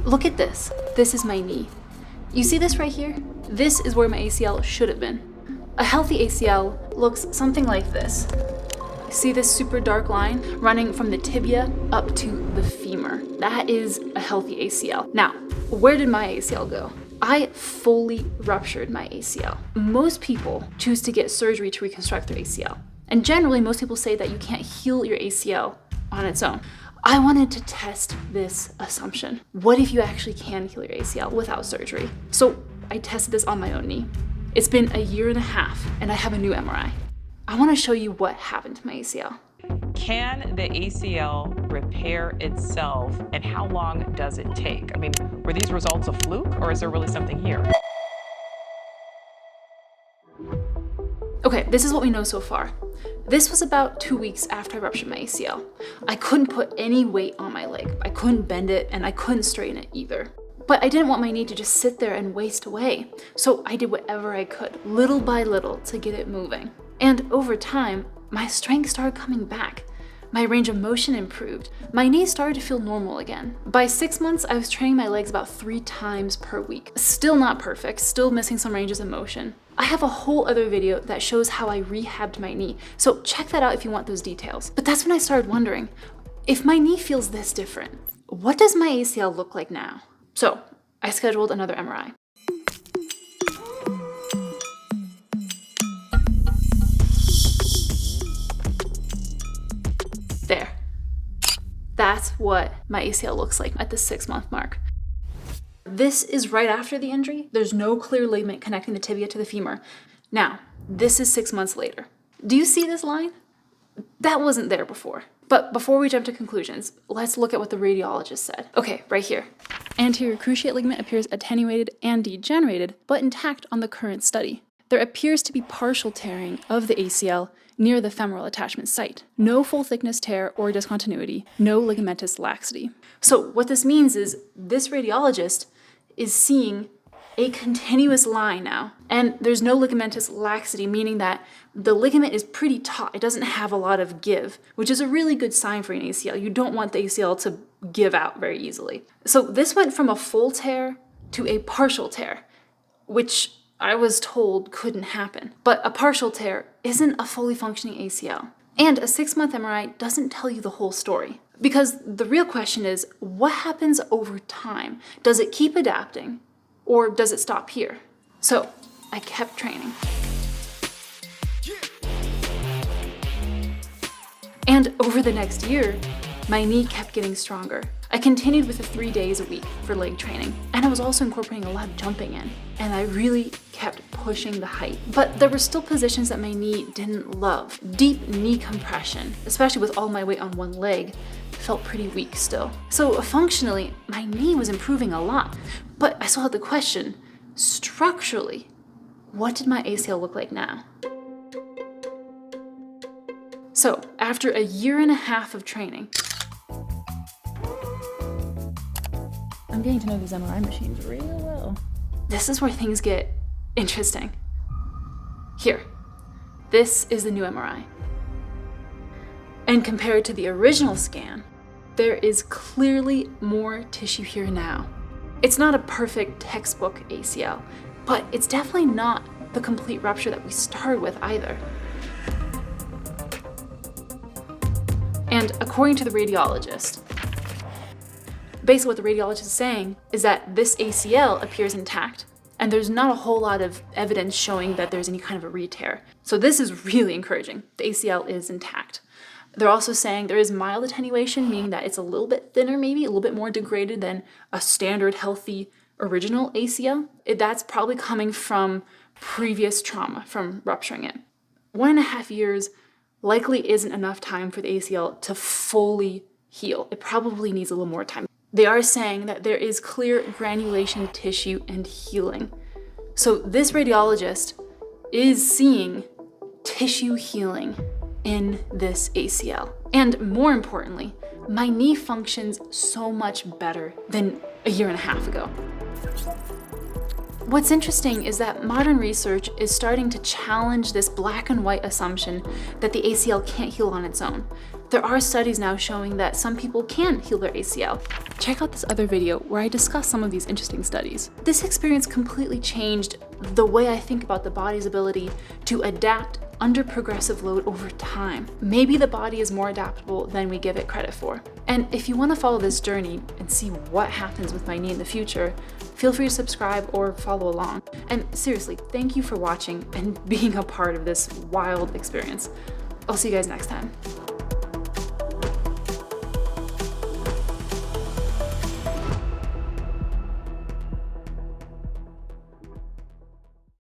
Look at this. This is my knee. You see this right here? This is where my ACL should have been. A healthy ACL looks something like this. See this super dark line running from the tibia up to the femur? That is a healthy ACL. Now, where did my ACL go? I fully ruptured my ACL. Most people choose to get surgery to reconstruct their ACL. And generally, most people say that you can't heal your ACL on its own. I wanted to test this assumption. What if you actually can heal your ACL without surgery? So I tested this on my own knee. It's been a year and a half, and I have a new MRI. I want to show you what happened to my ACL. Can the ACL repair itself, and how long does it take? I mean, were these results a fluke, or is there really something here? Okay, this is what we know so far. This was about 2 weeks after I ruptured my ACL. I couldn't put any weight on my leg. I couldn't bend it, and I couldn't straighten it either. But I didn't want my knee to just sit there and waste away. So I did whatever I could, little by little, to get it moving. And over time, my strength started coming back. My range of motion improved. My knees started to feel normal again. By 6 months, I was training my legs about 3 times per week. Still not perfect, still missing some ranges of motion. I have a whole other video that shows how I rehabbed my knee, so check that out if you want those details. But that's when I started wondering, if my knee feels this different, what does my ACL look like now? So I scheduled another MRI. There. That's what my ACL looks like at the 6-month mark. This is right after the injury. There's no clear ligament connecting the tibia to the femur. Now, this is 6 months later. Do you see this line? That wasn't there before. But before we jump to conclusions, let's look at what the radiologist said. Okay, right here. Anterior cruciate ligament appears attenuated and degenerated, but intact on the current study. There appears to be partial tearing of the ACL near the femoral attachment site. No full thickness tear or discontinuity, no ligamentous laxity. So what this means is this radiologist is seeing a continuous line now, and there's no ligamentous laxity, meaning that the ligament is pretty taut. It doesn't have a lot of give, which is a really good sign for an ACL. You don't want the ACL to give out very easily. So this went from a full tear to a partial tear, which I was told couldn't happen. But a partial tear isn't a fully functioning ACL. And a 6-month MRI doesn't tell you the whole story. Because the real question is, what happens over time? Does it keep adapting, or does it stop here? So I kept training. And over the next year, my knee kept getting stronger. I continued with the 3 days a week for leg training, and I was also incorporating a lot of jumping in, and I really kept pushing the height. But there were still positions that my knee didn't love. Deep knee compression, especially with all my weight on one leg, felt pretty weak still. So functionally, my knee was improving a lot, but I still had the question, structurally, what did my ACL look like now? So after a year and a half of training, I'm getting to know these MRI machines real well. This is where things get interesting. Here, this is the new MRI. And compared to the original scan, there is clearly more tissue here now. It's not a perfect textbook ACL, but it's definitely not the complete rupture that we started with either. And according to the radiologist, basically what the radiologist is saying is that this ACL appears intact, and there's not a whole lot of evidence showing that there's any kind of a re-tear. So this is really encouraging. The ACL is intact. They're also saying there is mild attenuation, meaning that it's a little bit thinner, maybe a little bit more degraded than a standard healthy original ACL. That's probably coming from previous trauma, from rupturing it. 1.5 years likely isn't enough time for the ACL to fully heal. It probably needs a little more time. They are saying that there is clear granulation tissue and healing. So this radiologist is seeing tissue healing in this ACL. And more importantly, my knee functions so much better than a year and a half ago. What's interesting is that modern research is starting to challenge this black and white assumption that the ACL can't heal on its own. There are studies now showing that some people can heal their ACL. Check out this other video where I discuss some of these interesting studies. This experience completely changed the way I think about the body's ability to adapt under progressive load over time. Maybe the body is more adaptable than we give it credit for. And if you want to follow this journey and see what happens with my knee in the future, feel free to subscribe or follow along. And seriously, thank you for watching and being a part of this wild experience. I'll see you guys next time.